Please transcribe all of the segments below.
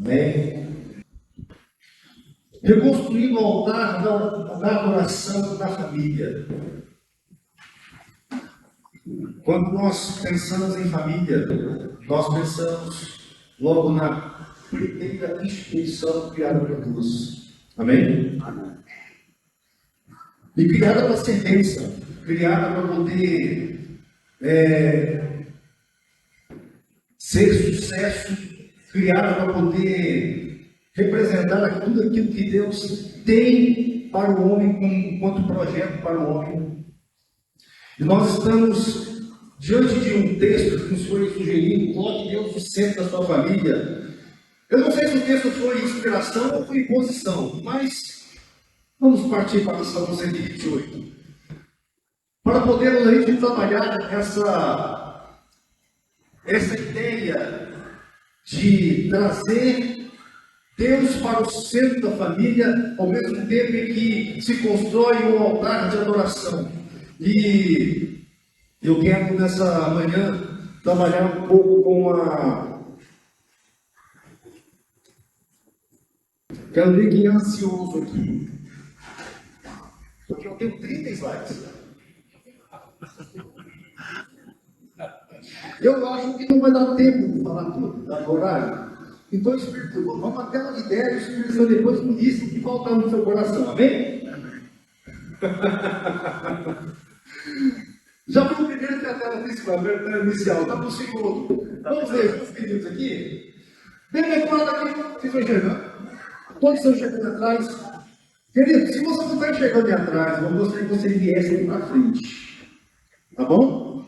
Amém? Reconstruindo o altar da adoração da família. Quando nós pensamos em família, nós pensamos logo na primeira instituição criada por Deus. Amém? E criada para ser bênção, criada para poder ser sucesso, criada para poder representar tudo aquilo que Deus tem para o homem, enquanto projeto para o homem. E nós estamos diante de um texto que nos foi sugerido: coloque Deus no centro da sua família. Eu não sei se o texto foi inspiração ou foi imposição, mas vamos partir para o Salmo 128. Para podermos a gente trabalhar essa ideia de trazer Deus para o centro da família, ao mesmo tempo em que se constrói um altar de adoração. E eu quero nessa manhã trabalhar um pouco com Quero ver quem é ansioso aqui. Porque eu tenho 30 slides. Eu acho que não vai dar tempo de falar tudo, dá horário. Então, o Espírito, vamos até uma ideia, o Espírito Santo depois me diz o que falta no seu coração, amém? Já foi o primeiro que a tela principal, inicial, está para o segundo. Vamos ver os meninos aqui. Bem lembrado aqui, vocês estão enxergando? Todos estão enxergando atrás. Querido, se você não está enxergando ali atrás, eu gostaria que você viesse aqui para frente. Tá bom?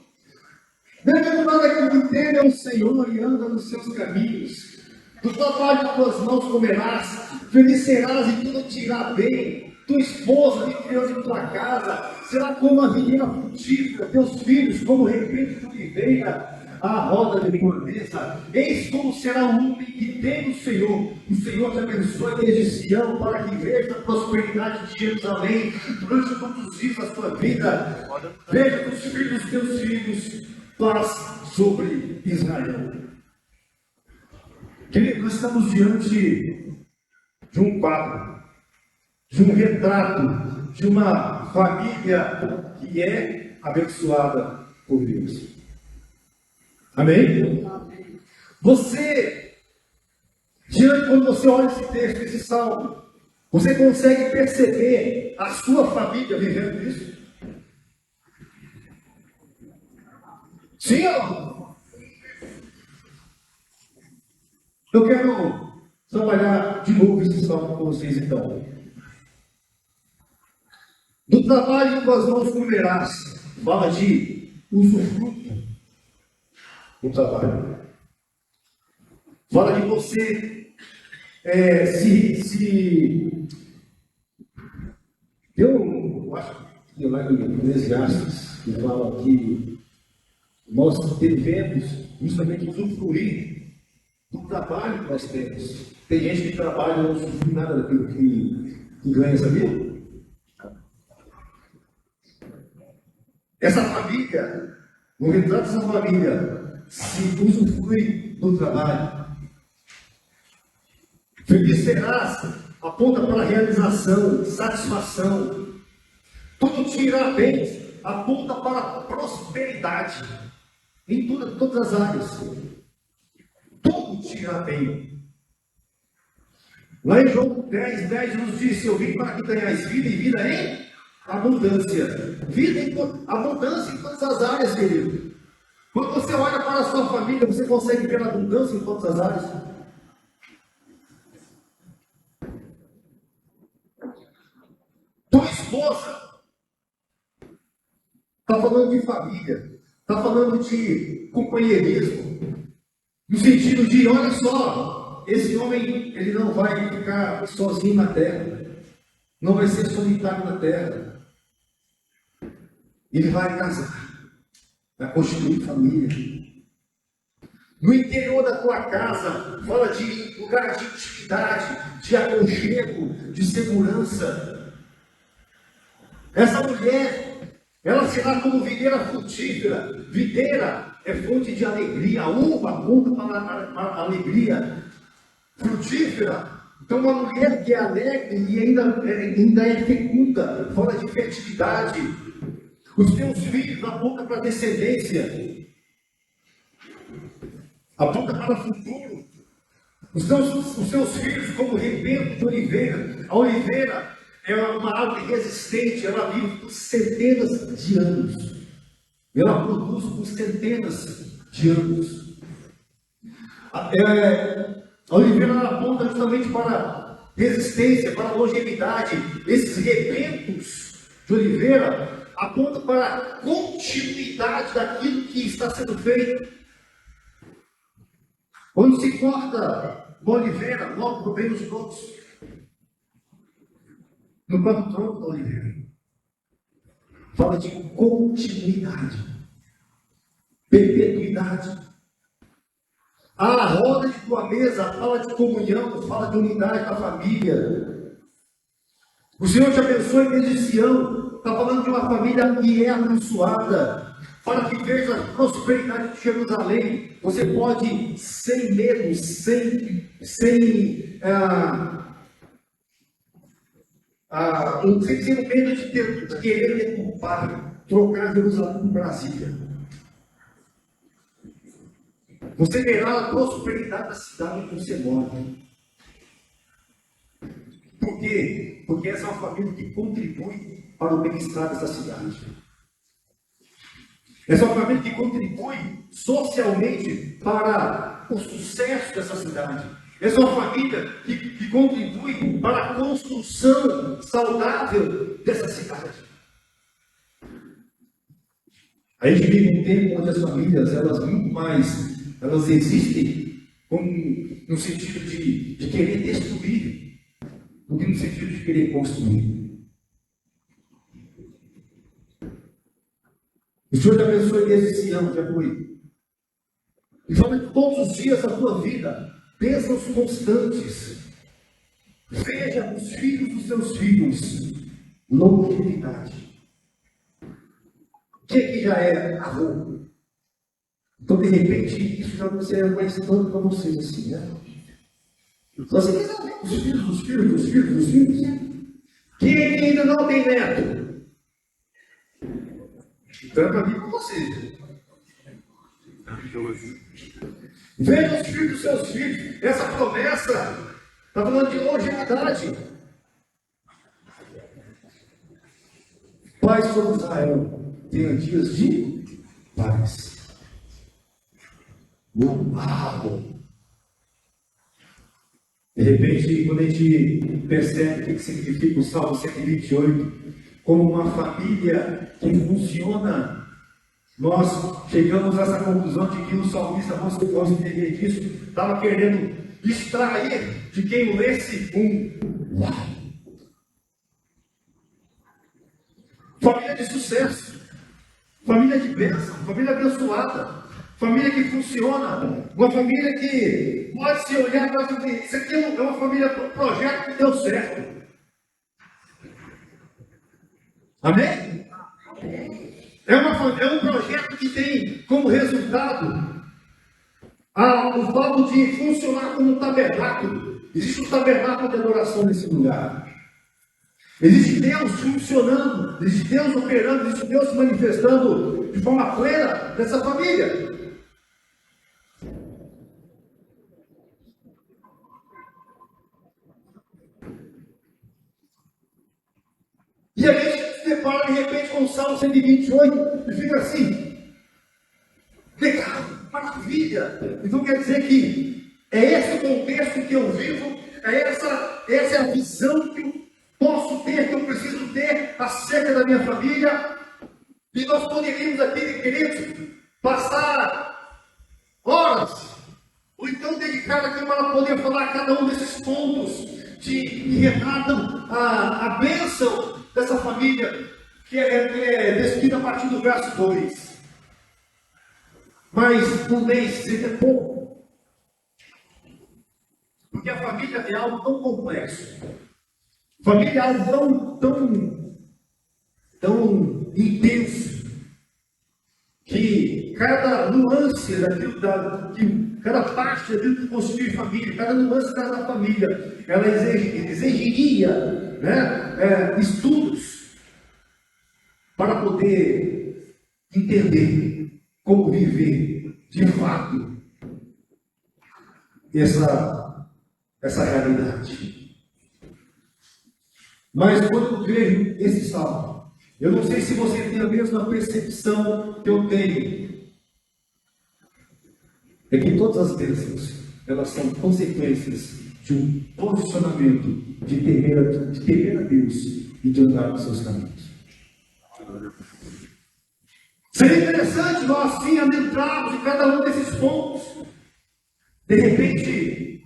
Bem-aventurado aquele que teme ao Senhor e anda nos seus caminhos. Do trabalho de tuas mãos comerás, feliz serás e tudo te irá bem. Tua esposa e criança em tua casa será como a videira frutífera, teus filhos como o repente de oliveira, a roda de corneta. Eis como será o homem que teme o Senhor. O Senhor te abençoe desde Sião, para que veja a prosperidade de Jerusalém durante todos os dias da tua vida. Veja os filhos dos teus filhos, paz sobre Israel. Querido, nós estamos diante de um quadro, de um retrato, de uma família que é abençoada por Deus. Amém? Você, quando você olha esse texto, esse salmo, você consegue perceber a sua família vivendo isso? Sim ou não? Eu quero trabalhar de novo esse salmo com vocês, então. Do trabalho com as mãos comerás. Fala de usufruto do trabalho. Fala de você eu acho que lá em Eclesiastes, que fala que nós devemos justamente usufruir do trabalho que nós temos. Tem gente que trabalha e não usufrui nada daquilo que ganha, sabia? Essa família, no retrato dessa família, se usufrui do trabalho. Feliz serás, aponta para a realização, satisfação. Tudo te irá bem, aponta para a prosperidade. Em todas as áreas. Tudo te irá bem. Lá em João 10 nos diz: eu vim para que tenhais vida e vida em abundância. Vida em abundância em todas as áreas, querido. Quando você olha para a sua família, você consegue ver a abundância em todas as áreas. Tua esposa está falando de família, está falando de companheirismo, no sentido de, olha só, esse homem, ele não vai ficar sozinho na terra, não vai ser solitário na terra, ele vai casar, vai constituir família. No interior da tua casa, fala de lugar de intimidade, de aconchego, de segurança. Essa mulher, ela será como videira frutífera. Videira é fonte de alegria. A uva aponta para a alegria. frutífera. Então, uma mulher que é alegre e ainda é fecunda, fala de fertilidade. Os teus filhos apontam para a descendência, aponta para o futuro. Os seus filhos, como rebento de oliveira. A oliveira é uma árvore resistente, ela vive por centenas de anos. Ela produz por centenas de anos. A oliveira ela aponta justamente para resistência, para longevidade. Esses rebentos de oliveira apontam para a continuidade daquilo que está sendo feito. Quando se corta uma oliveira, logo vem os brotos. No próprio tronco da oliveira. Fala de continuidade, perpetuidade. A roda de tua mesa fala de comunhão, fala de unidade da família. O Senhor te abençoe em vez de Sião. Está falando de uma família que é abençoada. Para que veja a prosperidade de Jerusalém. Você pode, sem medo, sem medo de querer deturpar, trocar Jerusalém por Brasília. Você verá a prosperidade da cidade onde você mora. Por quê? Porque essa é uma família que contribui para o bem-estar dessa cidade. Essa é uma família que contribui socialmente para o sucesso dessa cidade. Essa é uma família que contribui para a construção saudável dessa cidade. A gente vive um tempo onde as famílias, elas existem no sentido de querer destruir, do que no sentido de querer construir. O Senhor te abençoe nesse Sião, já foi. E fala que todos os dias da tua vida, bênçãos constantes. Veja os filhos dos seus filhos, longevidade. O que já é avô? Então, de repente, isso já não será mais tanto para vocês assim, né? Você quer saber os filhos? Quem ainda não tem neto? Então é para mim com você. Veja os filhos dos seus filhos. Essa promessa está falando de longevidade. Paz sobre Israel. Tenha dias de paz. Uau! De repente, quando a gente percebe o que significa o Salmo 128, como uma família que funciona, nós chegamos a essa conclusão de que o salmista, vamos entender disso, estava querendo extrair de quem lesse uau! Família de sucesso, família de bênção, família abençoada, família que funciona, uma família que pode se olhar para dizer, isso aqui é uma família, um projeto que deu certo. Amém? É um projeto que tem como resultado o fato de funcionar como um tabernáculo. Existe um tabernáculo de adoração nesse lugar. Existe Deus funcionando, existe Deus operando, existe Deus se manifestando de forma plena nessa família. E a gente se depara de repente com o Salmo 128 e fica assim, legal, maravilha. Então quer dizer que é esse o contexto que eu vivo, essa é a visão que eu posso ter, que eu preciso ter acerca da minha família. E nós poderíamos aqui, queridos, passar horas, ou então dedicar aqui para poder falar cada um desses pontos que retratam a bênção dessa família, que é descrita a partir do verso 2. Mas um mês é pouco, porque a família é algo tão complexo, família é algo tão intenso, que cada nuance daquilo, cada parte que constitui família, cada nuance da família, ela exigiria, né, estudos para poder entender como viver de fato essa realidade. Mas quando eu vejo esse salmo, eu não sei se você tem a mesma percepção que eu tenho. É que todas as bênçãos, elas são consequências de um posicionamento de temer a Deus e de andar nos seus caminhos. Seria interessante nós sim adentrarmos em cada um desses pontos. De repente,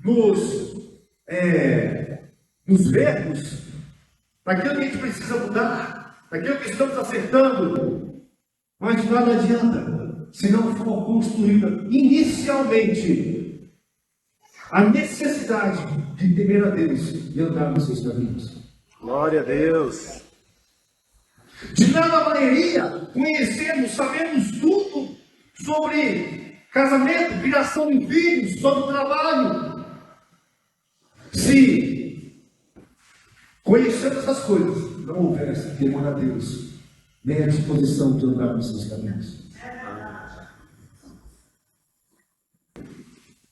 nos vermos naquilo que a gente precisa mudar, naquilo que estamos acertando, mas de nada adianta se não for construída inicialmente a necessidade de temer a Deus e andar nos seus caminhos. Glória a Deus! De nada valeria conhecermos, sabemos tudo sobre casamento, criação de filhos, sobre trabalho, se conhecendo essas coisas não houvesse temor a Deus, nem a disposição de andar nos seus caminhos.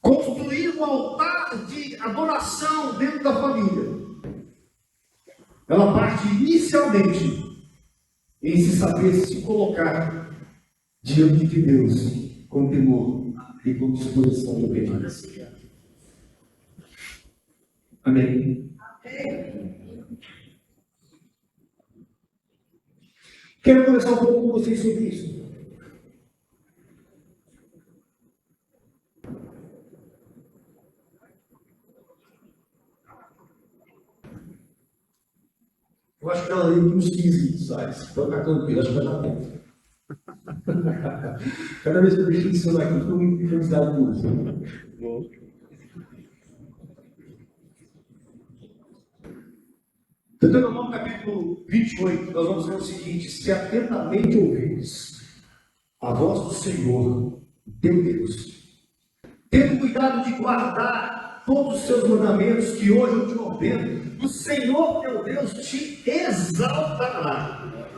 Construir um altar de adoração dentro da família, ela parte inicialmente em se saber se colocar diante de Deus com temor e com disposição de obediência. Amém? Quero conversar um pouco com vocês sobre isso. Eu acho que ela lembra uns 15 slides. Então, ficar tranquilo, acho que vai dar tempo. Cada vez que eu mexo isso aqui, eu estou muito influenciado por isso. Deuteronômio capítulo 28, nós vamos ver o seguinte: se atentamente ouvires a voz do Senhor, teu Deus, tendo cuidado de guardar todos os seus mandamentos que hoje eu te ordeno, o Senhor teu Deus te exaltará.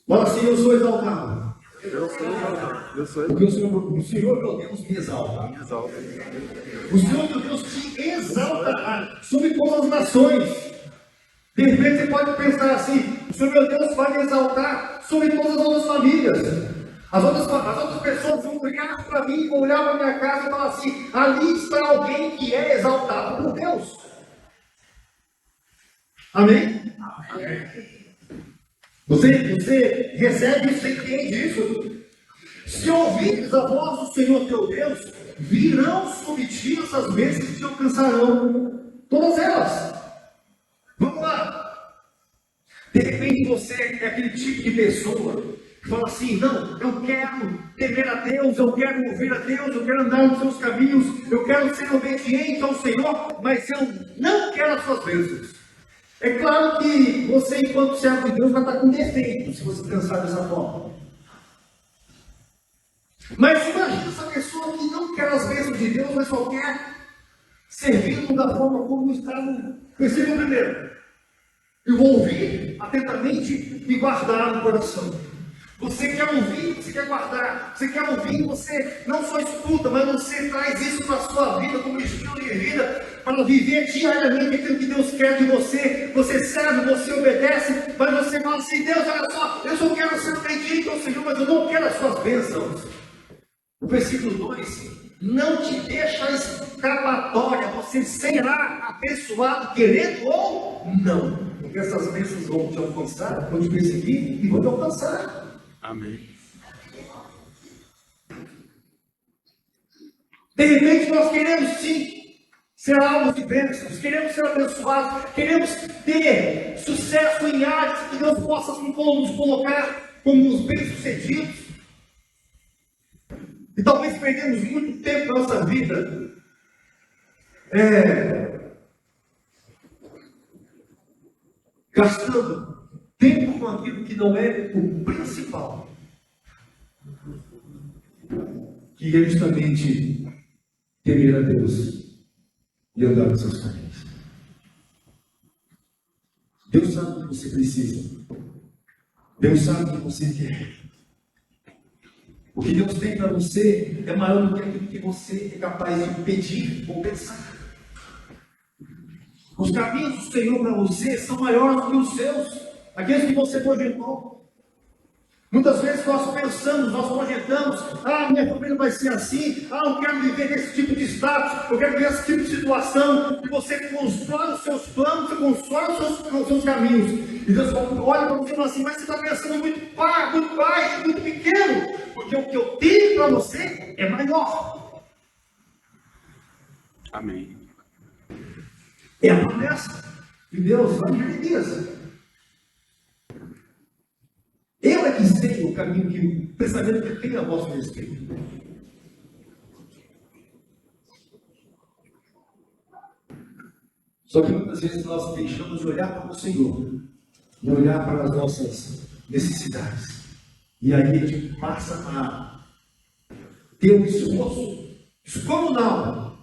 Fala assim: eu sou exaltado. Eu sou Porque o Senhor meu Deus me exalta. O Senhor meu Deus te exaltará sobre todas as nações. De repente você pode pensar assim: o Senhor meu Deus vai me exaltar sobre todas as outras famílias. As outras pessoas vão olhar para mim, vão olhar para minha casa e falar assim: ali está alguém que é exaltado por Deus. Amém? Você recebe isso, você entende isso? Se ouvires a voz do Senhor teu Deus, virão sobre ti essas bênçãos que te alcançarão, todas elas. Vamos lá. De repente você é aquele tipo de pessoa que fala assim: não, eu quero temer a Deus, eu quero ouvir a Deus, eu quero andar nos seus caminhos, eu quero ser obediente ao Senhor, mas eu não quero as suas bênçãos. É claro que você, enquanto servo de Deus, vai estar com defeito, se você pensar dessa forma. Mas imagina essa pessoa que não quer as bênçãos de Deus, mas só quer servir da forma como está no versículo 1. Eu vou ouvir atentamente e guardar no coração. Você quer ouvir, você quer guardar, você quer ouvir, você não só escuta, mas você traz isso para a sua vida como estilo de vida, para viver diariamente aquilo que Deus quer de você. Você serve, você obedece, mas você fala assim: Deus, olha só, eu só quero ser obediente ao Senhor, mas eu não quero as suas bênçãos. O versículo 2: não te deixa escapatória, você será abençoado, querendo ou não, porque essas bênçãos vão te alcançar, vão te perseguir e vão te alcançar. Amém. De repente nós queremos sim ser alvos de bênçãos, queremos ser abençoados, queremos ter sucesso em áreas que Deus possa nos colocar como os bem-sucedidos. E talvez perdemos muito tempo da nossa vida gastando tempo com aquilo que não é o principal. que é justamente temer a Deus e andar nos seus caminhos. Deus sabe o que você precisa. Deus sabe o que você quer. O que Deus tem para você é maior do que aquilo que você é capaz de pedir ou pensar. Os caminhos do Senhor para você são maiores do que os seus, aqueles que você projetou. Muitas vezes nós pensamos, nós projetamos, minha família vai ser assim, eu quero viver nesse tipo de status, eu quero viver esse tipo de situação, e você constrói os seus planos, você constrói os seus caminhos. E Deus olha para você e fala assim, mas você está pensando muito baixo, muito pequeno, porque o que eu tenho para você é maior. Amém. É a promessa de Deus, a beleza. Eu é que sei o caminho que o pensamento que tem a vosso respeito. Só que muitas vezes nós deixamos de olhar para o Senhor, de olhar para as nossas necessidades. E aí a gente passa a ter um esforço descomunal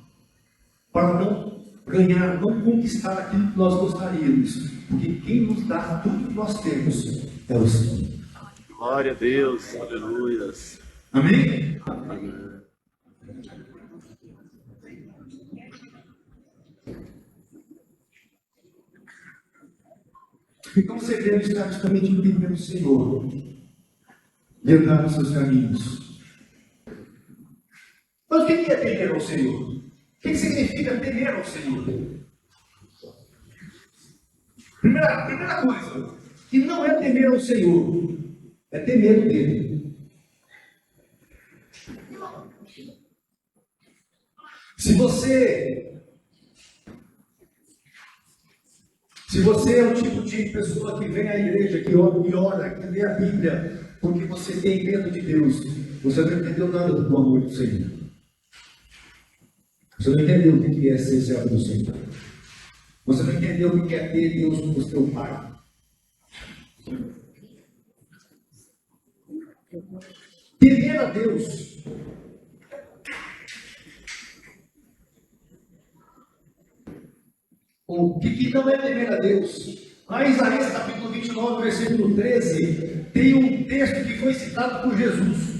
para não ganhar, não conquistar aquilo que nós gostaríamos. Porque quem nos dá tudo que nós temos é o Senhor. Glória a Deus. Aleluia. Amém? Amém. Então você deve estar justamente em temer o Senhor e andar nos seus caminhos. Mas o que é temer ao Senhor? O que significa temer ao Senhor? Primeira coisa, que não é temer ao Senhor, é ter medo dele. Se você é o tipo de pessoa que vem à igreja, que ora, que lê a Bíblia, porque você tem medo de Deus, você não entendeu nada do amor do Senhor. Você não entendeu o que é ser servo do Senhor. Você não entendeu o que é ter Deus como seu Pai. Temer a Deus o que não é temer a Deus? Lá em Isaías capítulo 29, versículo 13, tem um texto que foi citado por Jesus.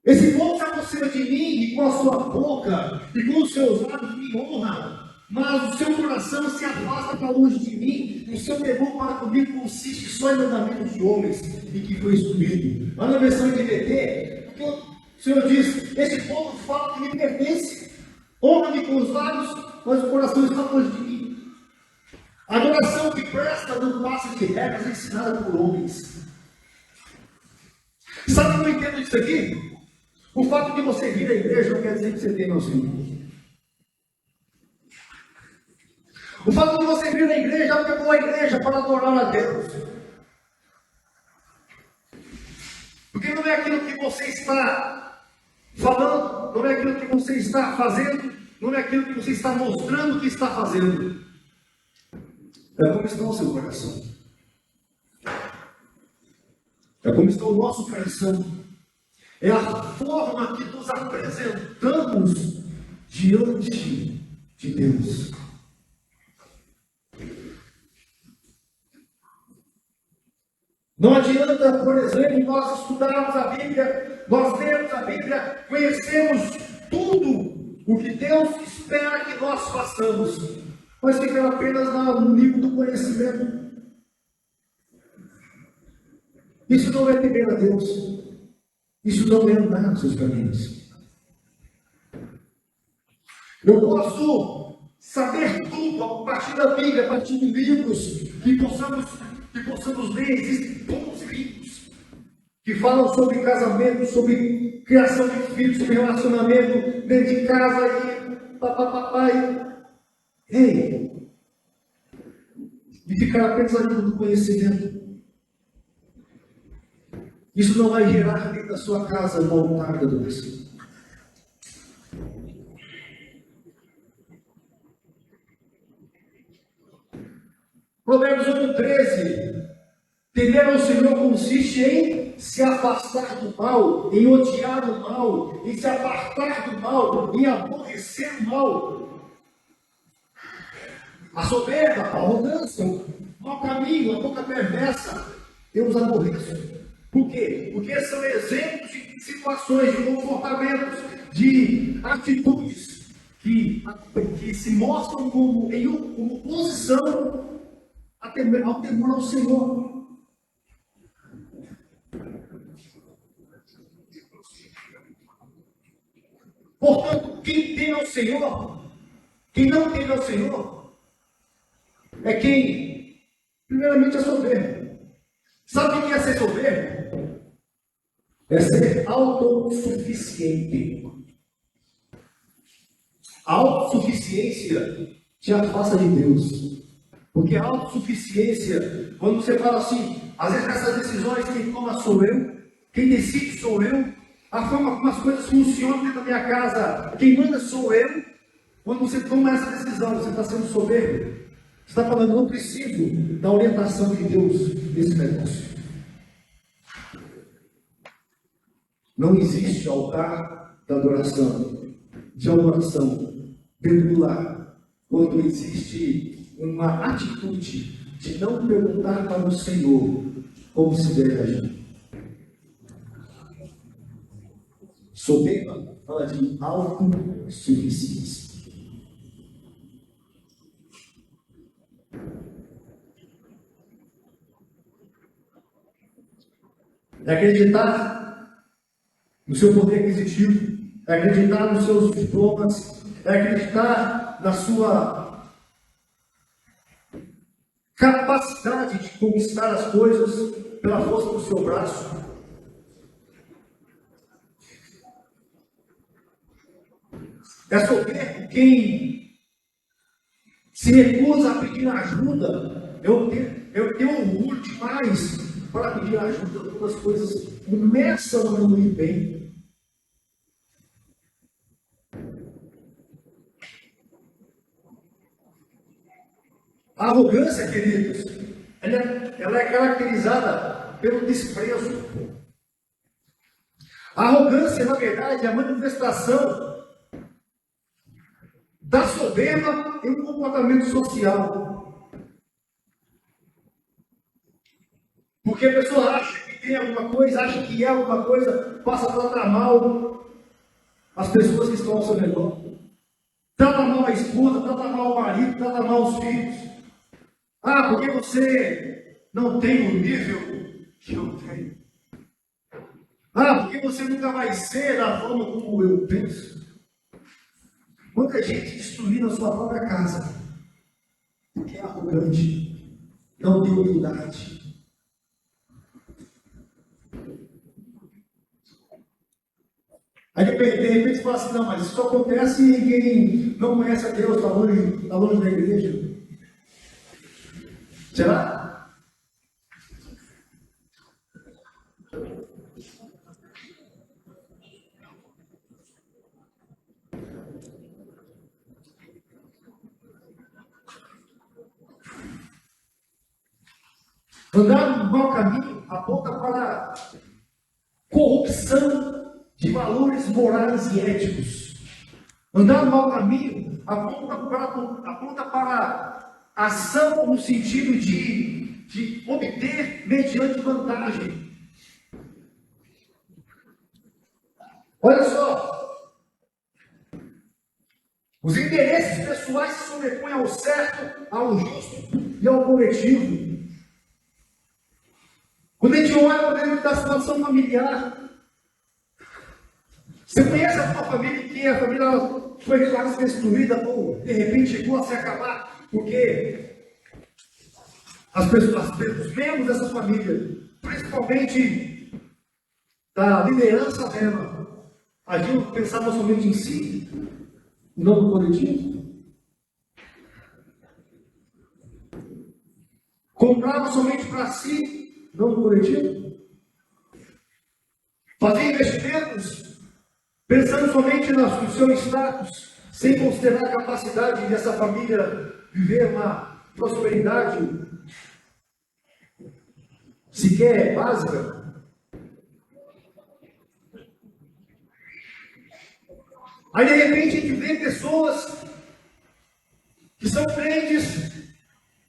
Esse povo se aproxima de mim e com a sua boca e com os seus lábios me honra, mas o seu coração se afasta para longe de mim, e o seu temor para comigo consiste só em mandamentos de homens e que foi instruído. Lá na versão NVT, o Senhor diz: esse povo fala que me pertence, honra-me com os lábios, mas o coração está longe de mim. A adoração que presta não passa de regras ensinadas por homens. Sabe o que eu entendo disso aqui? O fato de você vir à igreja não quer dizer que você tem ao Senhor. O fato de você vir à igreja é uma boa igreja para adorar a Deus. Porque não é aquilo que você está falando, não é aquilo que você está fazendo, não é aquilo que você está mostrando que está fazendo. É como está o seu coração. É como está o nosso coração. É a forma que nos apresentamos diante de Deus. Não adianta, por exemplo, nós estudarmos a Bíblia, nós lermos a Bíblia, conhecemos tudo o que Deus espera que nós façamos, mas ficar apenas no nível do conhecimento. Isso não é temer a Deus. Isso não é andar nos seus caminhos. Eu posso saber tudo a partir da Bíblia, a partir de livros que possamos ler. Existem bons livros que falam sobre casamento, sobre criação de filhos, sobre relacionamento dentro de casa e papai. Ei! E ficar apenas ali no conhecimento. Isso não vai gerar dentro da sua casa um altar da adoração. Provérbios 8:13. Temer ao Senhor consiste em se afastar do mal, em odiar o mal, em se apartar do mal, em aborrecer o mal. A soberba, a arrogância, o mau caminho, a boca perversa, eu os aborreço. Por quê? Porque são exemplos de situações, de comportamentos, de atitudes que se mostram como oposição ao temor ao Senhor. Portanto, quem tem ao Senhor, quem não tem ao Senhor, é quem, primeiramente, é soberbo. Sabe o que é ser soberbo? É ser autossuficiente. A autossuficiência te afasta de Deus. Porque a autossuficiência, quando você fala assim, às vezes nessas decisões quem toma sou eu, quem decide sou eu, a forma como as coisas funcionam dentro da minha casa, quem manda sou eu. Quando você toma essa decisão, você está sendo soberbo. Você está falando, não preciso da orientação de Deus nesse negócio. Não existe altar da adoração, de adoração dentro do lar, quando existe uma atitude de não perguntar para o Senhor como se deve agir. Soberba fala de autossuficiência. É acreditar no seu poder aquisitivo, é acreditar nos seus diplomas, é acreditar na sua capacidade de conquistar as coisas pela força do seu braço. É soberbo quem se recusa a pedir ajuda. Eu tenho orgulho demais para pedir ajuda quando as coisas começam a não ir bem. A arrogância, queridos, ela é caracterizada pelo desprezo. A arrogância, na verdade, é a manifestação da soberba em um comportamento social. Porque a pessoa acha que tem alguma coisa, acha que é alguma coisa, passa a tratar mal as pessoas que estão ao seu redor. Trata mal a esposa, trata mal o marido, trata mal os filhos. Ah, porque você não tem o nível que eu tenho. Ah, porque você nunca vai ser da forma como eu penso. Muita gente destruindo a sua própria casa, porque é arrogante, não tem humildade. Aí de repente você fala assim, não, mas isso acontece em quem não conhece a Deus, está longe da igreja. Será? Andar no mau caminho aponta para corrupção de valores morais e éticos. Andar no mau caminho aponta para ação no sentido de obter mediante vantagem. Olha só, os interesses pessoais se sobrepõem ao certo, ao justo e ao coletivo. Quando a gente olha dentro da situação familiar, você conhece a sua família que a família foi quase destruída ou de repente chegou a se acabar, porque os membros dessa família, principalmente da liderança dela, agiam, pensavam somente em si, não no coletivo. Compravam somente para si, não no coletivo. Faziam investimentos pensando somente no seu status, sem considerar a capacidade dessa família viver uma prosperidade sequer básica. Aí de repente a gente vê pessoas que são crentes,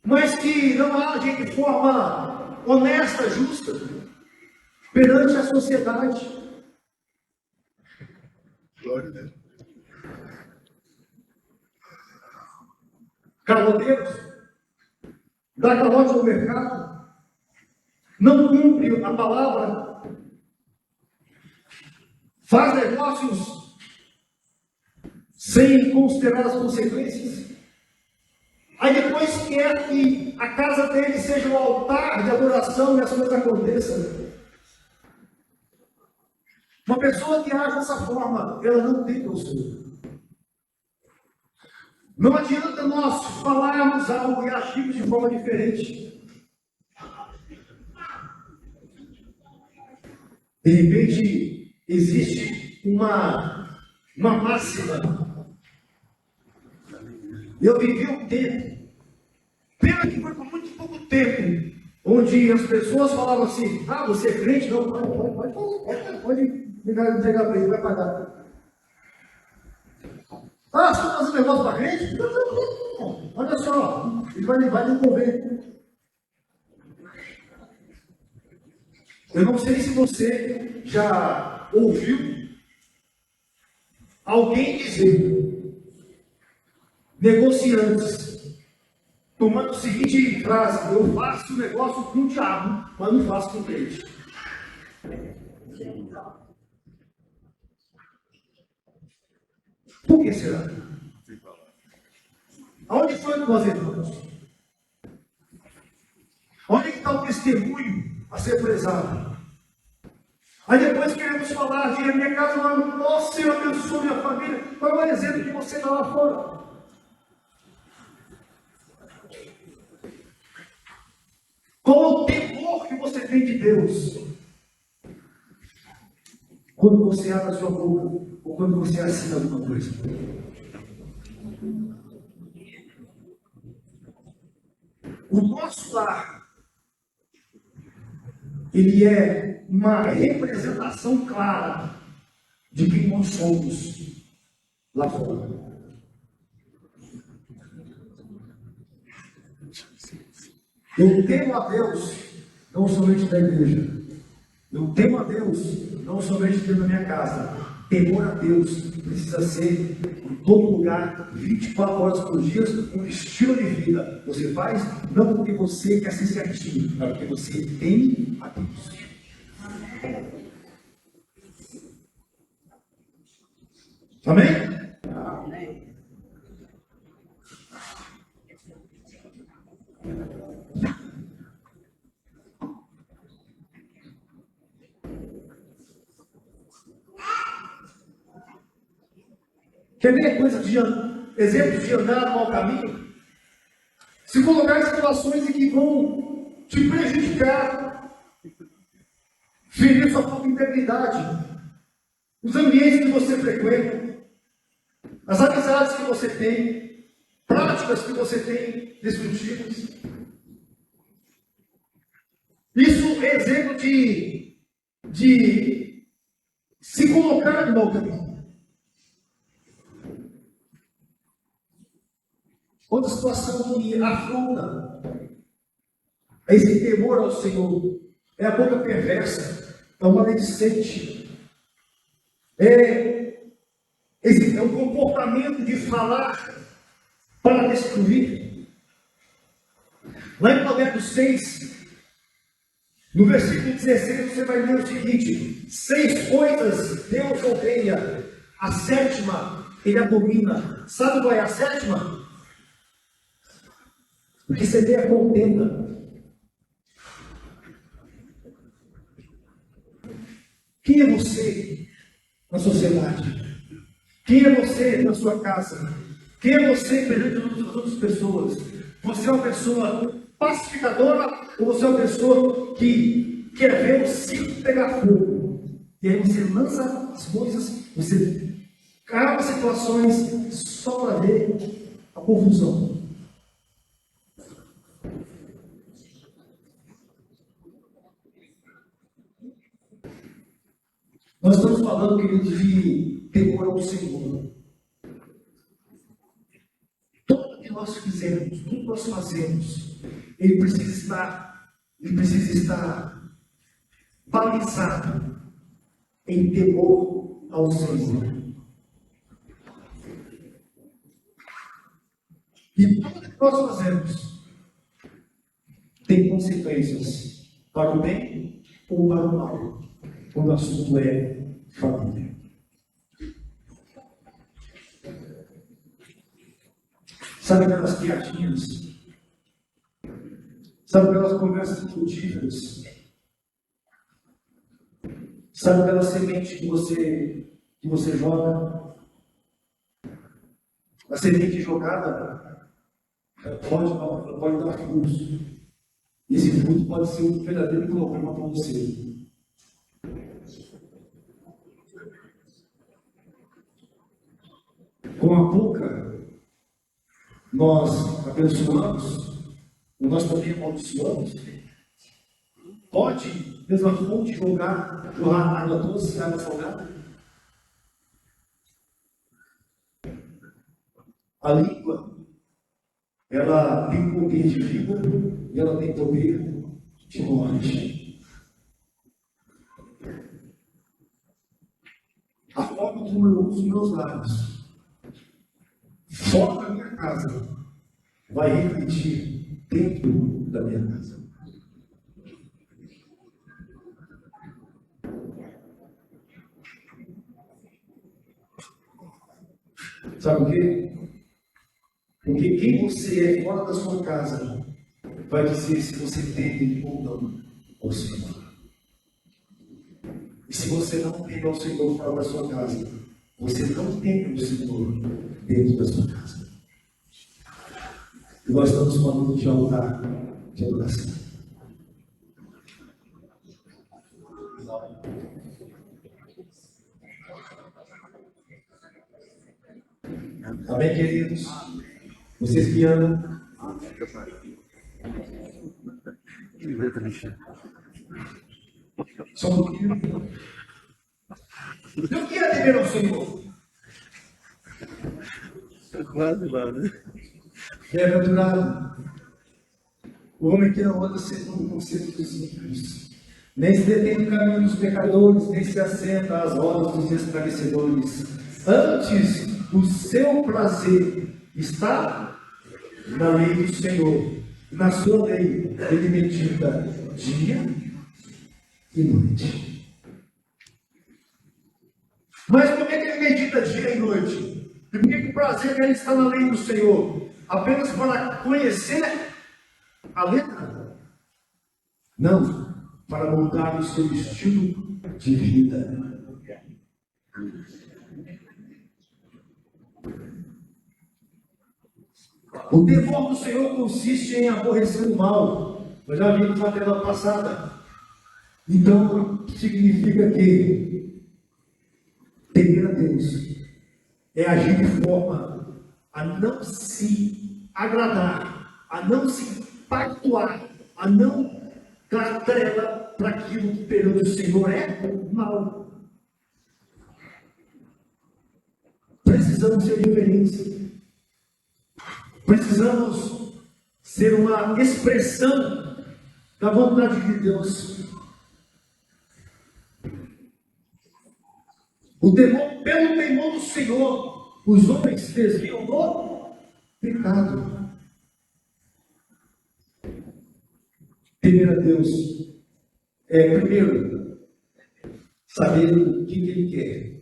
mas que não agem de forma honesta, justa, perante a sociedade. Glória a Deus. Caloteiros, dá calote no mercado, não cumpre a palavra, faz negócios sem considerar as consequências. Aí depois quer que a casa dele seja um altar de adoração e as coisas aconteçam. Uma pessoa que age dessa forma, ela não tem conselho. Não adianta nós falarmos algo e agirmos de forma diferente. De repente, existe uma máxima. Eu vivi um tempo, pena que foi por muito pouco tempo, onde as pessoas falavam assim: ah, você é crente? Não, pode entregar para ele, vai pagar. Ah, você está fazendo negócio para crente? Não, olha só, ele vai devolver. Eu não sei se você já ouviu alguém dizer, negociantes, tomando a seguinte frase: eu faço negócio com o diabo, mas não faço com o crente. Por que será? Aonde foi que nós entramos? Onde está o testemunho a ser prezado? Aí depois queremos falar de minha casa, nossa, Senhor abençoe minha família. Qual é o exemplo que você dá lá fora? Qual é o temor que você tem de Deus? Quando você abre a sua boca, ou quando você assina alguma coisa. O nosso lar, ele é uma representação clara de quem nós somos lá fora. Eu temo a Deus, não somente da igreja. Eu temo a Deus, não somente dentro da minha casa. Temor a Deus precisa ser em todo lugar, 24 horas por dia, um estilo de vida. Você faz não porque você quer ser certinho, mas porque você teme a Deus. Amém? Amém. Quer ver exemplos de andar no mau caminho? Se colocar em situações em que vão te prejudicar, ferir sua própria integridade, os ambientes que você frequenta, as amizades que você tem, práticas que você tem destrutivas. Isso é exemplo de se colocar no mau caminho. Outra situação que afronta esse temor ao Senhor é a boca perversa, é o maledicente, é um comportamento de falar para destruir. Lá em Provérbios 6, no versículo 16, você vai ler o seguinte: 6 coisas Deus odeia, a 7ª ele abomina. Sabe qual é a 7ª? Receber a contenda. Quem é você na sociedade? Quem é você na sua casa? Quem é você perante as outras pessoas? Você é uma pessoa pacificadora ou você é uma pessoa que quer ver o circo pegar fogo? E aí você lança as coisas, você calma situações só para ver a confusão. Nós estamos falando, queridos, de temor ao ao Senhor. Tudo que nós fizermos, tudo que nós fazemos, ele precisa estar balizado em temor ao Senhor. E tudo que nós fazemos tem consequências para o bem ou para o mal, quando o assunto é família. Sabe aquelas piadinhas? Sabe aquelas conversas frutíferas? Sabe aquela semente que você joga? A semente jogada pode dar frutos. E esse fruto pode ser um verdadeiro problema para você. Com a boca, nós abençoamos, nós também amaldiçoamos. Pode, mesma fonte, jorrar água doce, água salgada? A língua, ela tem poder de vida e ela tem poder de morte. A forma como eu uso meus lábios, fora da minha casa, vai refletir dentro da minha casa. Sabe o quê? Porque quem você é fora da sua casa vai dizer se você teme ou não ao Senhor. E se você não teme ao Senhor fora da sua casa, você não teme o Senhor dentro da sua casa. E nós estamos falando de altar de adoração. Amém, queridos? Vocês me amam? Só um pouquinho. Eu queria temer ao Senhor. Quase lá, né? Bem-aventurado o homem que não anda segundo o conselho dos ímpios, nem se detém no caminho dos pecadores, nem se assenta às rodas dos esclarecedores. Antes, o seu prazer está na lei do Senhor. Na sua lei, ele medita dia e noite. Mas por que ele medita dia e noite? E por que o prazer dele está na lei do Senhor? Apenas para conhecer a letra? Não, para mudar o seu estilo de vida. O temor do Senhor consiste em aborrecer o mal. Nós já vimos na tela passada. Então, significa que temer a Deus é agir de forma a não se agradar, a não se pactuar, a não dar trela para aquilo que perante o Senhor é mal. Precisamos ser diferentes. Precisamos ser uma expressão da vontade de Deus. Pelo temor do Senhor, os homens se desviam do pecado. Temer a Deus é, primeiro, saber o que Ele quer,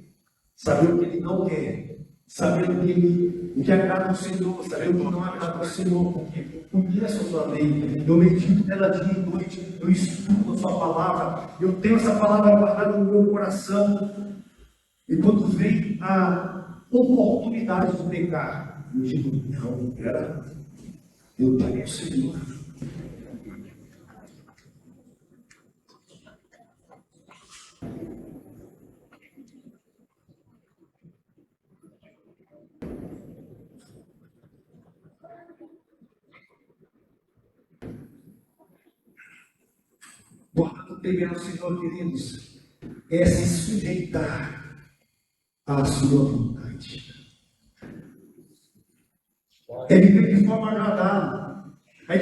saber o que Ele não quer, saber o que agrada ao Senhor, saber o que não agrada ao Senhor, porque conheço a sua lei, eu medito nela dia e noite, eu estudo a sua palavra, eu tenho essa palavra guardada no meu coração. E quando vem a oportunidade de pecar, eu digo, não, pera, eu tenho o Senhor. Guardar o temer ao Senhor, queridos, é se sujeitar à sua vontade. É viver de forma agradável. É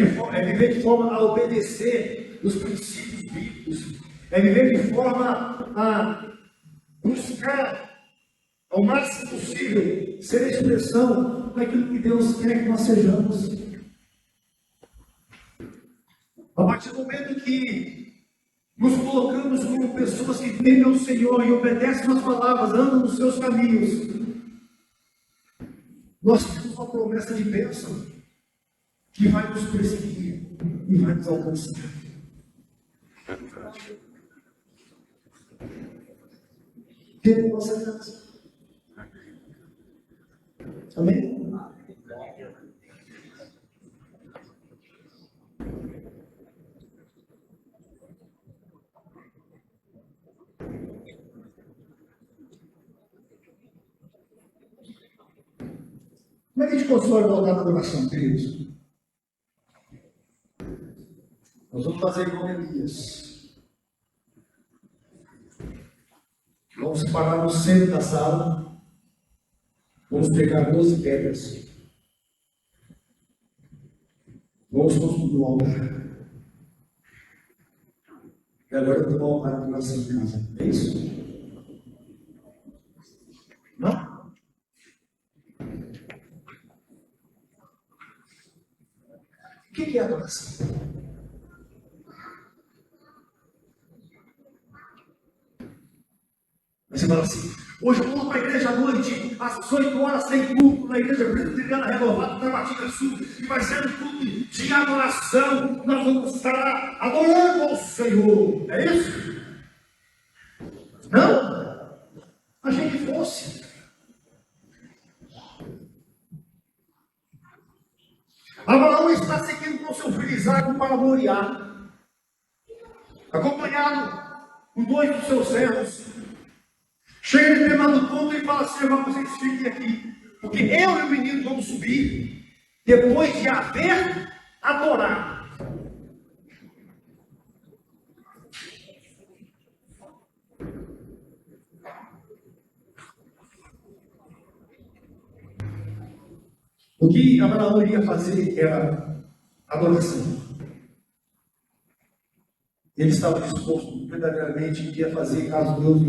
viver de forma a obedecer os princípios bíblicos. É viver de forma a buscar ao máximo possível ser a expressão daquilo que Deus quer que nós sejamos. A partir do momento que nos colocamos como pessoas que temem ao Senhor e obedecem as palavras, andam nos seus caminhos, nós temos uma promessa de bênção que vai nos perseguir e vai nos alcançar. Ter nossa graça. Amém? Como é que a gente constrói o altar da adoração, queridos? Nós vamos fazer igual Elias. Vamos parar no centro da sala. Vamos pegar 12 pedras. Vamos construir um altar. E agora eu tenho um altar de adoração em casa. É isso? Não? O que é adoração? Você fala assim, hoje eu vou para a igreja à noite, às 18 horas, tem culto na igreja presbiteriana renovada da Batina Sul, e vai ser um culto de adoração, nós vamos estar adorando ao Senhor. É isso? Não? Achei que fosse. Abraão está seguindo com seu filho Isaque para Moriá, acompanhado por 2 dos seus servos. Chega em determinado ponto e fala assim: vocês fiquem aqui, porque eu e o menino vamos subir, depois de haver adorado. O que Abraão iria fazer era adoração. Ele estava disposto verdadeiramente a fazer caso Deus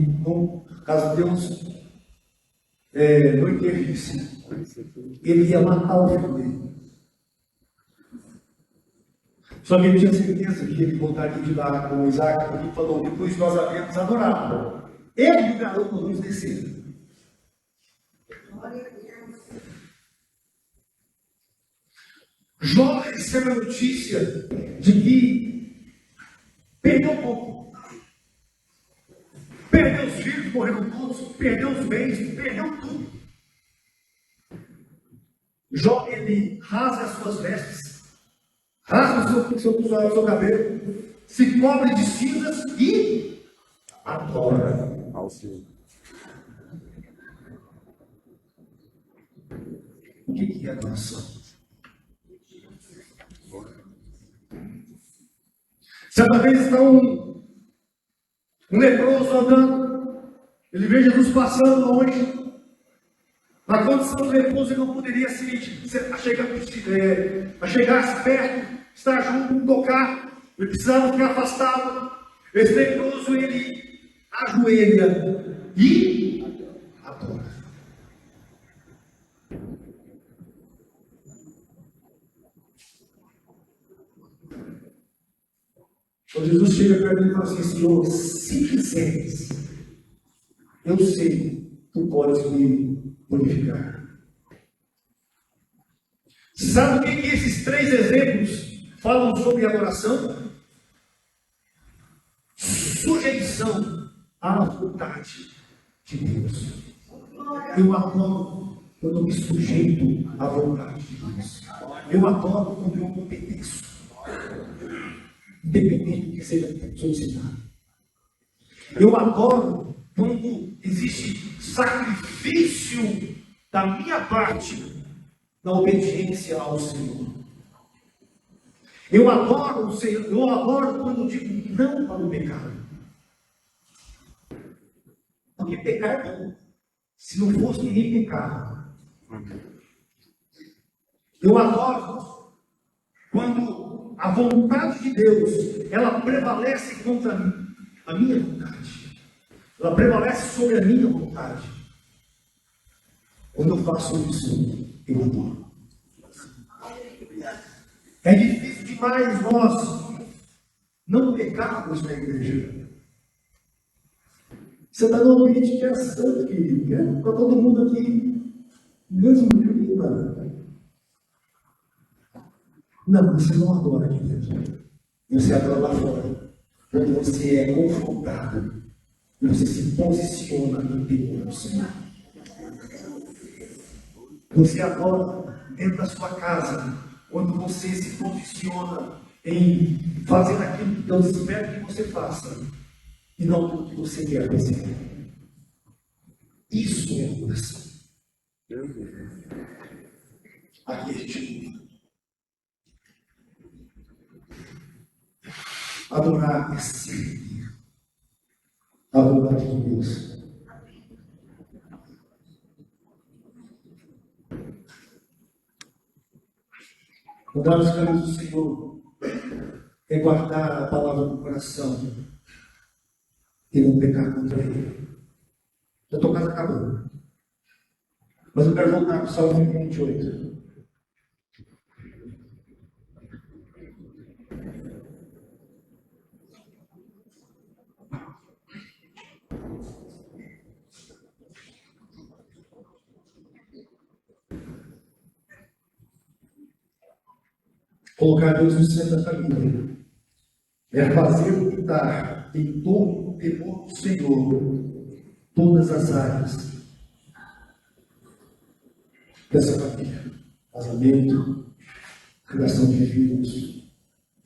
não intervisse. Ele ia matar o filho dele. Só que ele tinha certeza que ele voltaria de lá com Isaac, porque ele falou: depois nós havemos adorado. Ele e o garoto vamos descer. Jó recebe a notícia de que perdeu pouco. Perdeu os filhos, morreram todos, perdeu os bens, perdeu tudo. Jó, ele rasga as suas vestes, rasga o seu cabelo, se cobre de cinzas e adora ao Senhor. O que é adoração? Certa vez está um leproso andando, ele vê Jesus passando longe. Na condição do leproso, ele não poderia chegar perto, estar junto, tocar, ele precisava ficar afastado. Esse leproso, ele ajoelha e adora. Quando Jesus chega perto dele e fala assim: Senhor, se quiseres, eu sei, tu podes me purificar. Sabe o que esses 3 exemplos falam sobre adoração? Sujeição à vontade de Deus. Eu adoro quando eu me sujeito à vontade de Deus. Eu adoro quando eu obedeço. Independente do que seja solicitado. Eu adoro quando existe sacrifício da minha parte na obediência ao Senhor. Eu adoro o Senhor, eu adoro quando digo não para o pecado. Porque pecar é bom. Se não fosse ninguém pecado. Eu adoro quando a vontade de Deus, ela prevalece contra a minha vontade. Ela prevalece sobre a minha vontade. Quando eu faço isso, eu adoro. É difícil demais nós não pecarmos na igreja. Você está num ambiente que é santo, querido. Para todo mundo aqui, mesmo clima. Não, você não adora aqui dentro. Você adora lá fora. Quando você é confrontado, você se posiciona em temor do Senhor. Você adora dentro da sua casa, quando você se posiciona em fazer aquilo que Deus espera que você faça, e não aquilo que você quer fazer. Isso é adoração. Aqui a gente adorar é servir a vontade de Deus. Andar nos caminhos do Senhor é guardar a palavra no coração e não pecar contra Ele. Eu estou quase acabando. Mas eu quero voltar para o Salmo 28. Colocar Deus no centro da família é fazer habitar em todo o temor do Senhor todas as áreas dessa família: casamento, criação de filhos,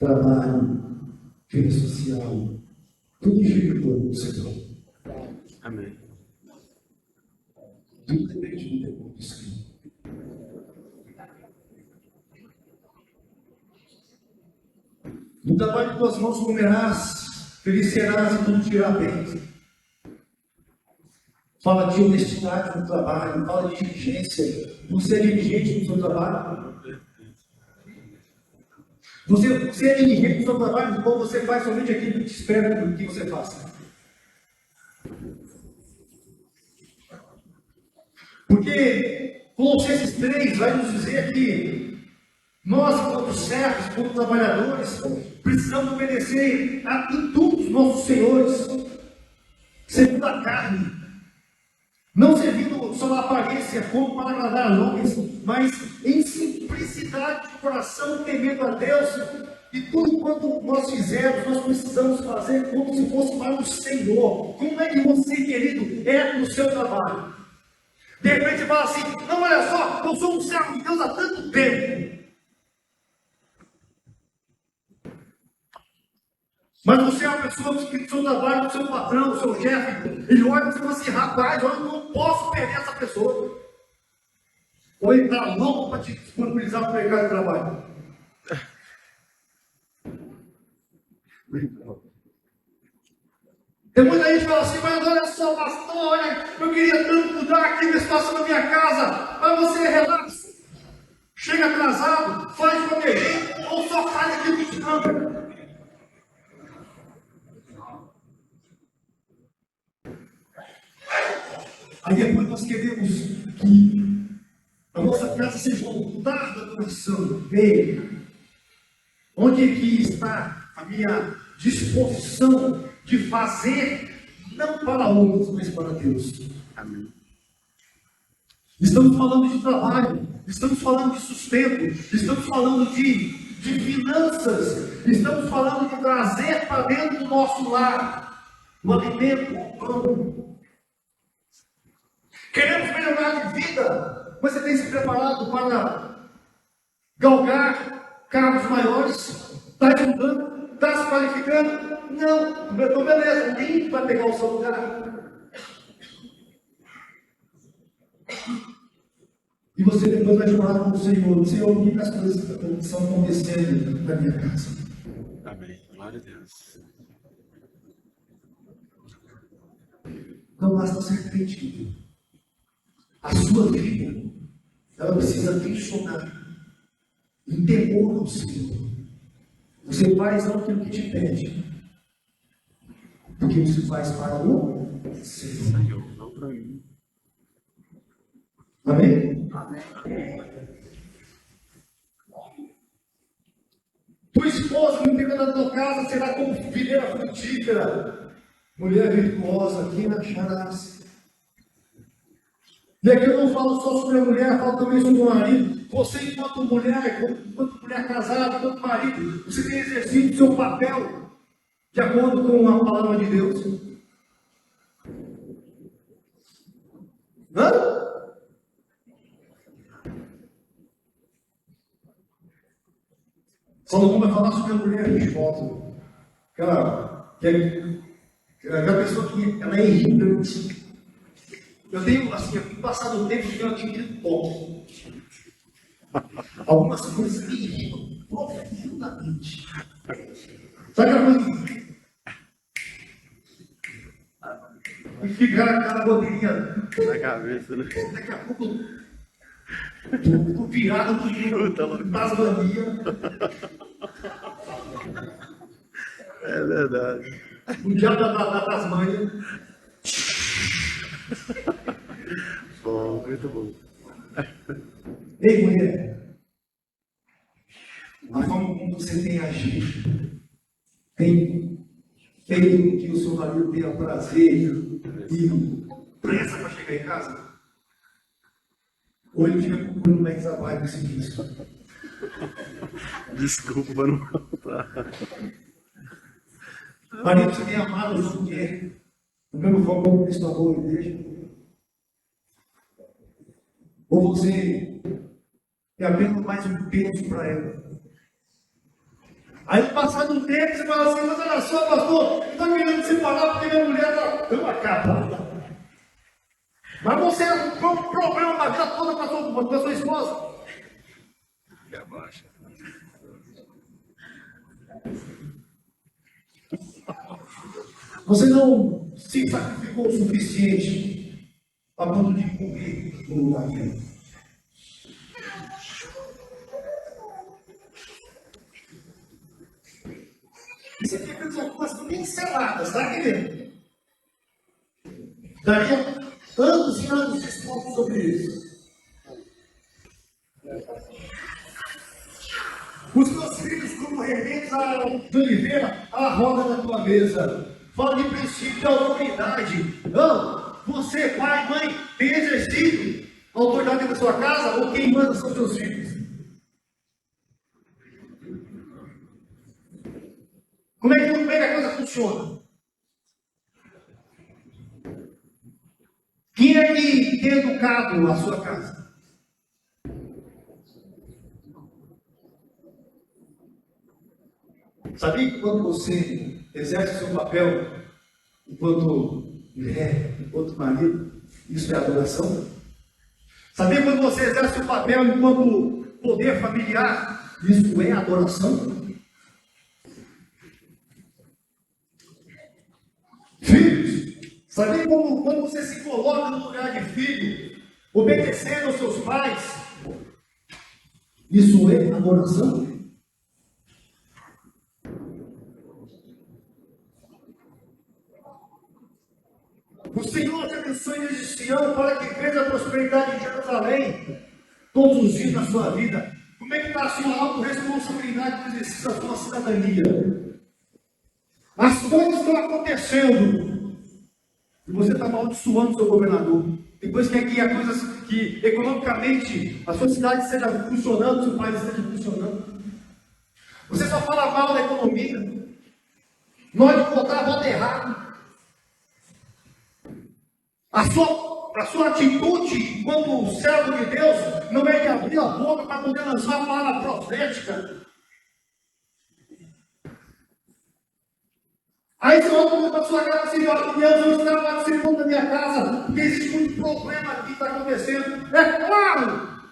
trabalho, vida social, tudo gira em torno do Senhor. Amém. Tudo depende do temor do Senhor. No trabalho de tuas mãos comerás, feliz serás e tudo te irá bem. Fala de honestidade no trabalho, fala de diligência. Você é diligente no seu trabalho? Você é diligente no seu trabalho, ou você faz somente aquilo que te espera que você faça? Porque Colossenses 3 vai nos dizer que nós, enquanto servos, enquanto trabalhadores, precisamos obedecer em tudo os nossos senhores, segundo a carne, não servindo só na aparência como para agradar a homens, mas em simplicidade de coração, temendo a Deus. E tudo quanto nós fizermos, nós precisamos fazer como se fosse para o Senhor. Como é que você, querido, é no seu trabalho? De repente você fala assim: não, olha só, eu sou um servo de Deus há tanto tempo. Mas você é uma pessoa que o seu trabalho, o seu patrão, o seu chefe, ele olha e fala assim: rapaz, eu não posso perder essa pessoa. Ou ele está louco para te disponibilizar para o mercado de trabalho. Tem muita gente que fala assim: mas olha só, pastor, olha, eu queria tanto mudar aqui a situação da minha casa. Mas você relaxa, chega atrasado, faz de qualquer jeito, ou só faz aquilo que te manda. Aí depois nós queremos que a nossa casa seja um altar da adoração. Bem, onde é que está a minha disposição de fazer, não para outros, mas para Deus? Amém. Estamos falando de trabalho, estamos falando de sustento, estamos falando de finanças, estamos falando de trazer para dentro do nosso lar o alimento, o pão. Queremos melhorar de vida. Você tem se preparado para galgar cargos maiores? Está estudando? Está se qualificando? Não. Então beleza, ninguém vai pegar o seu lugar. E você depois vai falar com o Senhor: Senhor, o que as coisas estão acontecendo na minha casa? Amém. Glória a Deus. Não basta ser crente. a sua vida, ela precisa tensionar em temor ao Senhor. Você faz aquilo que te pede, porque você faz para o Senhor. Senhor, não para mim. Amém? Tua esposa no interior da tua casa será como videira frutífera, mulher virtuosa, quem acharás? E aqui eu não falo só sobre a mulher, falo também sobre o marido. Você, enquanto mulher casada, enquanto marido, você tem exercido o seu papel de acordo com a palavra de Deus. Hã? Salomão vai falar sobre a mulher religiosa. Aquela pessoa que ela é irritante. Eu tenho passado o tempo que eu adquirido toque. Algumas coisas me irritam profundamente. Sabe aquela coisa que fica aquela bandeirinha Na cabeça, né? daqui a pouco eu tô virado das bandinhas. É verdade. O diabo das manhas. Bom, muito bom. Ei, mulher, a forma como você tem agido, tem feito com que o seu marido tenha prazer e pressa para chegar em casa? Ou ele fica procurando mais trabalho nesse serviço? Desculpa não voltar. Marido, você tem amado a sua mulher, do mesmo forma como Cristo amou a igreja? Ou você é apenas mais um peso para ela? Aí, passado um tempo, você fala assim: mas olha só, pastor, eu estou querendo separar porque minha mulher está uma capa. Mas você é um problema na vida toda com a sua esposa. E abaixa. Você não se sacrificou o suficiente a ponto de morrer no lugar dele. Isso aqui é aquelas coisas pinceladas, tá, querido? Daria anos e anos de estudo sobre isso. Os teus filhos, como remendos de oliveira, à roda da tua mesa. Fala de princípio de autoridade. Não, você, pai, mãe, tem exercido a autoridade da sua casa ou quem manda são seus filhos? Como é que a coisa funciona? Quem é que tem educado a sua casa? Sabia que quando você exerce o seu papel enquanto mulher, enquanto marido, isso é adoração? Sabia quando você exerce o papel enquanto poder familiar, isso é adoração? Filhos, sabia quando você se coloca no lugar de filho, obedecendo aos seus pais, isso é adoração? O Senhor te abençoe desde Sião para que veja a prosperidade de Jerusalém todos os dias da sua vida. Como é que está a sua autorresponsabilidade no exercício da sua cidadania? As coisas estão acontecendo e você está amaldiçoando o seu governador. Depois que aqui há coisas que economicamente a sua cidade esteja funcionando, seu país esteja funcionando. Você só fala mal da economia. Nós de votar, vota errado. A sua atitude enquanto servo de Deus não é de abrir a boca para poder lançar a palavra profética. Aí você volta para a sua casa e fala: Deus, eu estava participando da minha casa, porque existe muito problema aqui que está acontecendo. É claro!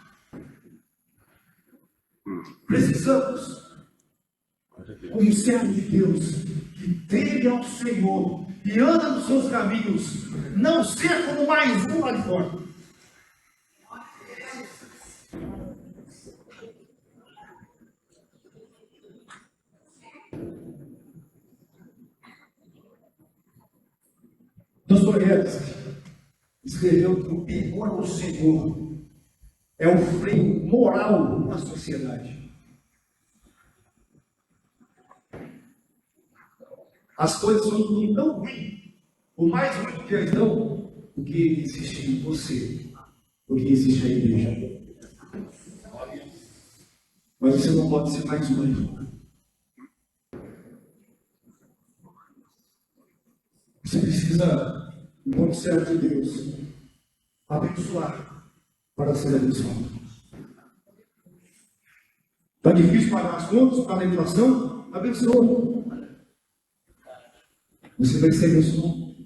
Precisamos, como servo de Deus, que teme ao Senhor e anda nos seus caminhos, não ser como mais um lá de fora. Dostoiévski escreveu que o temor ao Senhor é o freio moral da sociedade. As coisas são tão ruins, o mais ruim que já estão, o que existe em você, o que existe na igreja. Mas você não pode ser mais ruim. Você precisa, enquanto servo de Deus, abençoar para ser abençoado. Está difícil pagar as contas, pagar a inflação? Abençoa. Você vai ser abençoado.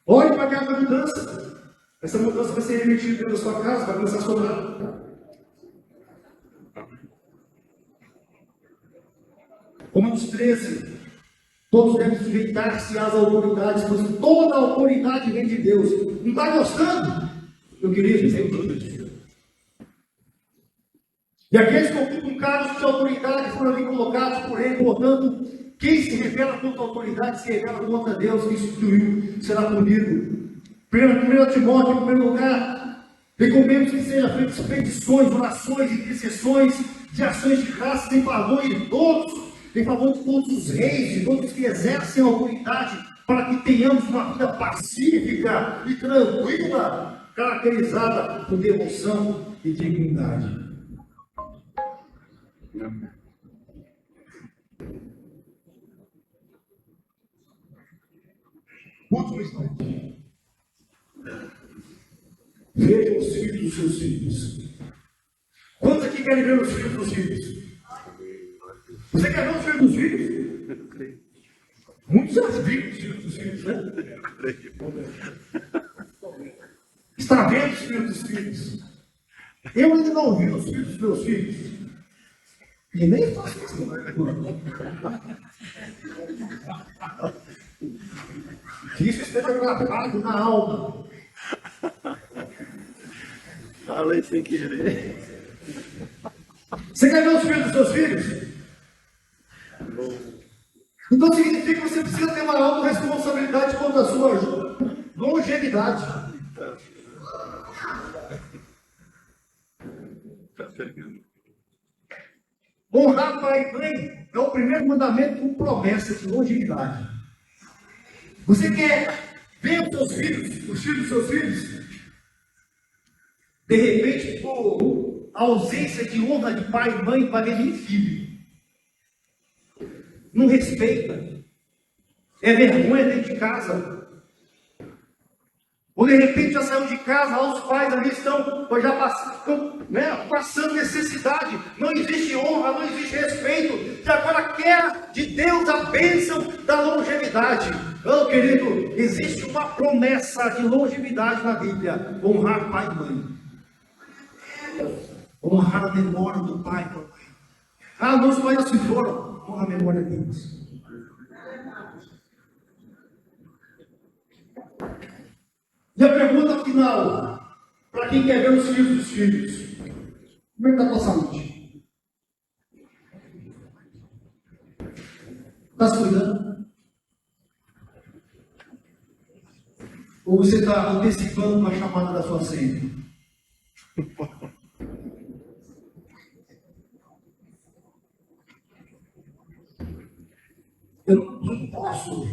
Olhe para aquela mudança. Essa mudança vai ser remetida dentro da sua casa, vai começar a sobrar. Romanos 13. Todos devem sujeitar-se às autoridades, pois toda a autoridade vem de Deus. Não está gostando? Eu queria dizer isso. E aqueles que ocupam cargos de autoridade foram ali colocados por ele, portanto, quem se revela contra a autoridade se revela contra Deus, que instituiu, será punido. 1 Timóteo, em primeiro lugar, recomendo que seja feitas petições, orações, intercessões, de ações de graças em favor de todos, em favor de todos os reis, de todos que exercem a autoridade, para que tenhamos uma vida pacífica e tranquila, caracterizada por devoção e dignidade. Último instante. Vejam os filhos dos seus filhos. Quantos aqui querem ver os filhos dos filhos? Você quer ver os filhos dos filhos? Muitos já viram os filhos dos filhos, né? Está vendo os filhos dos filhos? Eu ainda não vi os filhos dos meus filhos. E nem faço isso. Que isso esteja gravado na alma. Falei sem querer. Você quer ver os filhos dos seus filhos? Então significa que você precisa ter uma autorresponsabilidade quanto à sua longevidade. Tá pegando. Honrar pai e mãe é o primeiro mandamento com promessa de longevidade. Você quer ver os seus filhos, os filhos dos seus filhos? De repente, por ausência de honra de pai e mãe, vai ver nem filho. Não respeita. É vergonha dentro de casa. Ou de repente já saiu de casa, os pais ali estão passando necessidade. Não existe honra, não existe respeito. E agora quer de Deus a bênção da longevidade. Oh, querido, existe uma promessa de longevidade na Bíblia: honrar pai e mãe. Honrar a memória do pai e da mãe. Ah, meus pais já se foram. Honra a memória deles. E a pergunta final, para quem quer ver os filhos dos filhos: como é que está a tua saúde? Está se cuidando? Ou você está antecipando uma chamada da sua senha? Eu não posso,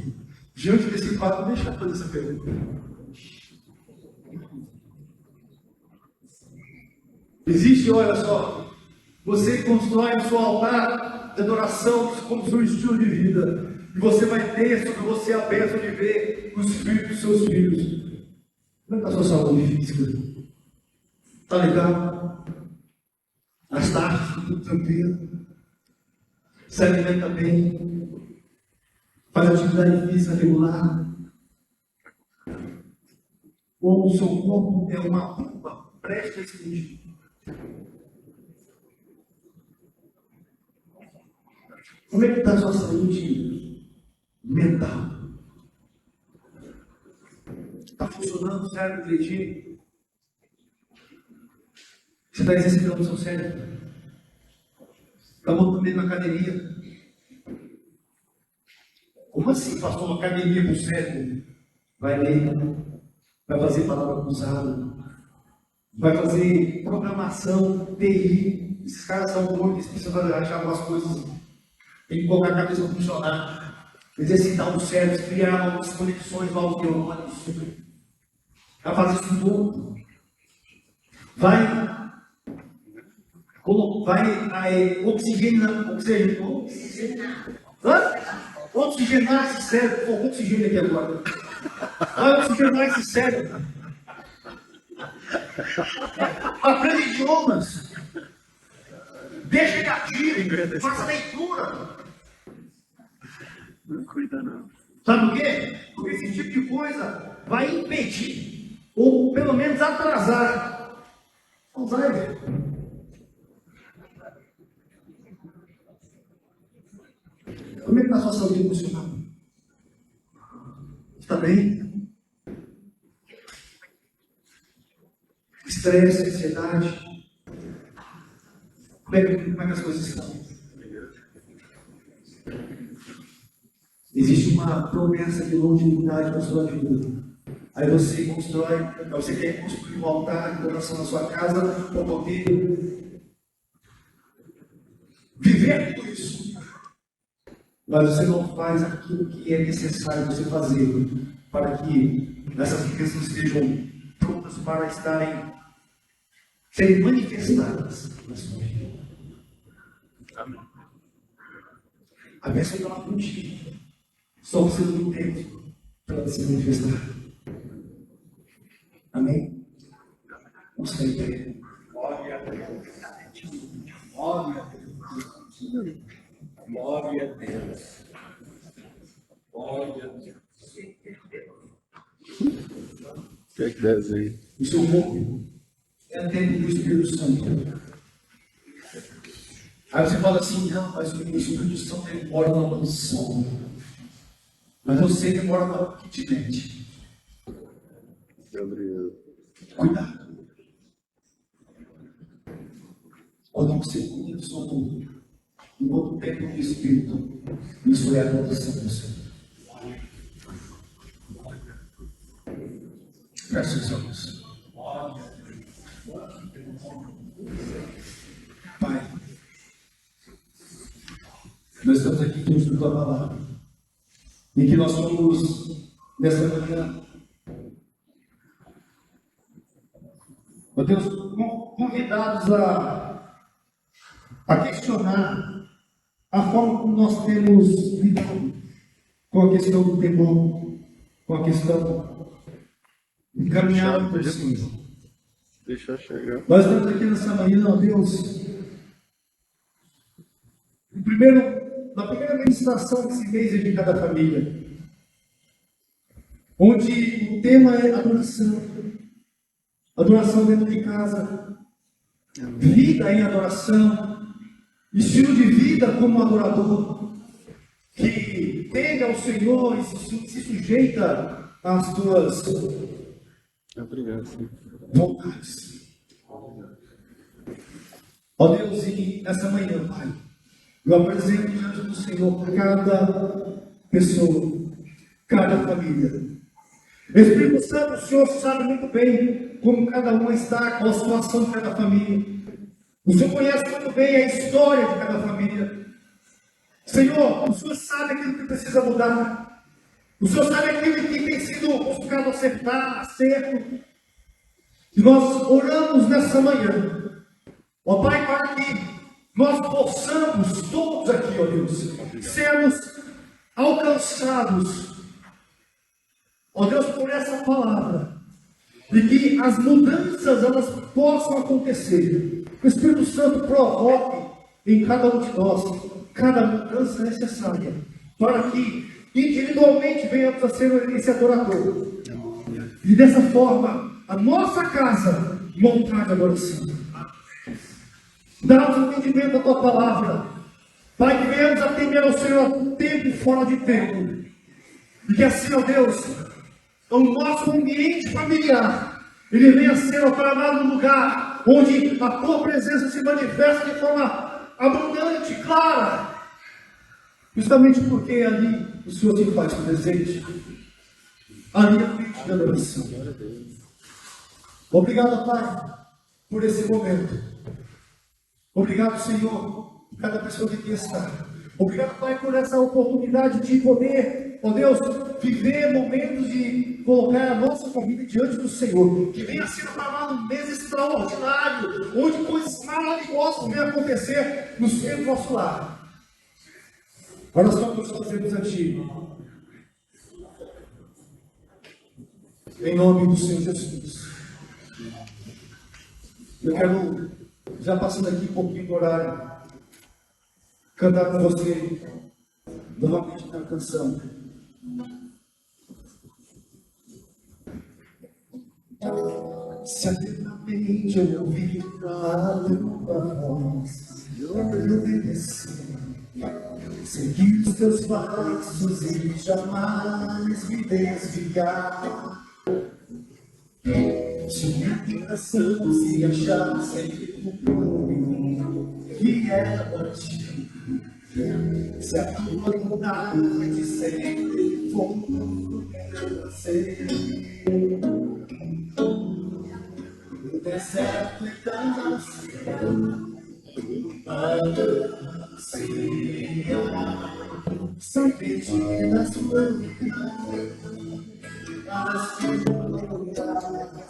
diante desse fato, deixar de fazer essa pergunta. Existe, olha só, você constrói o seu altar de adoração como seu estilo de vida, e você vai ter sobre você a bênção de ver os filhos dos seus filhos. Como é que está a sua saúde física? Está legal? As tardes estão tudo tranquilo? Se alimenta bem? Faz atividade física regular? Ou o seu corpo é uma bomba prestes a explodir? Como é que está a sua saúde mental? Está funcionando o cérebro direitinho? Você está exercitando o seu cérebro? Está botando ele na academia? Como assim, pastor, uma academia para o cérebro? vai ler, vai fazer palavra cruzada, vai fazer programação, TI. Esses caras são doidos, eles precisam achar algumas coisas, tem que colocar a cabeça para funcionar, exercitar o cérebro, criar algumas conexões aos neurônios, vai fazer isso tudo. Vai oxigenar esse cérebro. Pô, oxigênio aqui agora. Vai oxigenar esse cérebro. Aprende idiomas. Deixa ele ativo. Faça leitura. Não cuida, não. Sabe por quê? Porque esse tipo de coisa vai impedir, ou pelo menos atrasar, Alzheimer. Como é que está a sua saúde emocional? Está bem? Estresse, ansiedade? Como é que as coisas estão? Existe uma promessa de longevidade na sua vida. Aí você quer construir um altar de oração na sua casa para poder viver tudo isso. Mas você não faz aquilo que é necessário você fazer para que essas bênçãos estejam prontas para serem manifestadas na sua vida. Amém. A bênção está lá contigo. Só você não tem tempo para ela se manifestar. Amém? Vamos sair daí. Glória a Deus. Glória a Deus. Glória a Deus. Glória a Deus. Que desenho. O seu corpo é o templo do Espírito Santo. Aí você fala assim, não, mas o Espírito Santo ele mora na mansão. Mas você que mora na kitnet. Gabriel. Cuidado. Quando você cuida do seu corpo, enquanto templo do Espírito, isso é a proteção do Senhor. Feche os olhos. Pai, nós estamos aqui todos na tua palavra. E que nós somos, nesta manhã, ó Deus, convidados a questionar a forma como nós temos lidado com a questão do temor, com a questão de caminhar por cima. Deixa eu chegar. Nós estamos aqui nessa manhã, ó Deus, na primeira ministração desse mês dedicada à família, onde o tema é adoração. Adoração dentro de casa, vida em adoração, estilo de vida como adorador, que teme ao Senhor e se sujeita às suas Obrigado, Senhor. vontades. Ó Deus, e nessa manhã, Pai, eu apresento diante do Senhor cada pessoa, cada família. Espírito Santo, o Senhor sabe muito bem como cada uma está, qual a situação de cada família. O Senhor conhece muito bem a história de cada família. Senhor, o Senhor sabe aquilo que precisa mudar. O Senhor sabe aquilo que tem sido buscado acerto. E nós oramos nessa manhã, ó Pai, para que nós possamos, todos aqui, ó Deus, sermos alcançados, ó Deus, por essa palavra, e que as mudanças elas possam acontecer. O Espírito Santo provoque em cada um de nós cada mudança necessária, para que individualmente venhamos a ser esse adorador. E dessa forma, a nossa casa montar de adoração. Dá-nos o entendimento da tua palavra, Pai, que venhamos a temer ao Senhor tempo e fora de tempo. E que assim, ó Deus, o nosso ambiente familiar, ele venha a ser, ó Pai amado, um lugar onde a tua presença se manifesta de forma abundante, clara. Justamente porque ali o Senhor se faz presente. a minha mente de adoração. Obrigado, Pai, por esse momento. Obrigado, Senhor, por cada pessoa que aqui está. Obrigado, Pai, por essa oportunidade de poder, ó Deus, viver momentos de colocar a nossa família diante do Senhor. Que venha sendo para um mês extraordinário, onde coisas maravilhosas venham acontecer no seio do nosso lar. Agora nós vamos fazermos a Ti. Em nome do Senhor Jesus. Eu quero, já passando aqui um pouquinho do horário, cantar com você novamente uma canção. Se atentamente eu ouvir a tua voz, eu obedecer, seguir os teus passos e jamais me desviar. Se minha tentação se achar sempre no caminho que é a ti, se a tua vontade sempre for ser. No deserto então são pedidas as tuas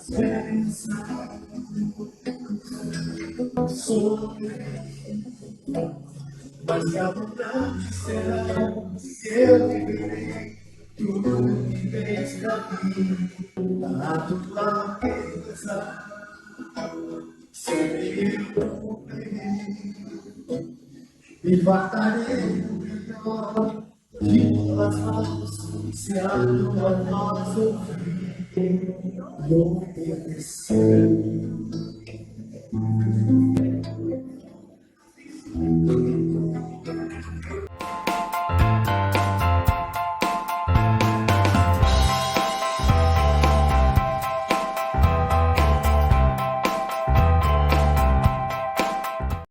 bênçãos sobre, mas que abundante serão se eu viverei tudo que vens pra mim. A tua beleza sempre eu comprei e guardarei o melhor de tuas mãos, se a tua voz ouvir e obedecer.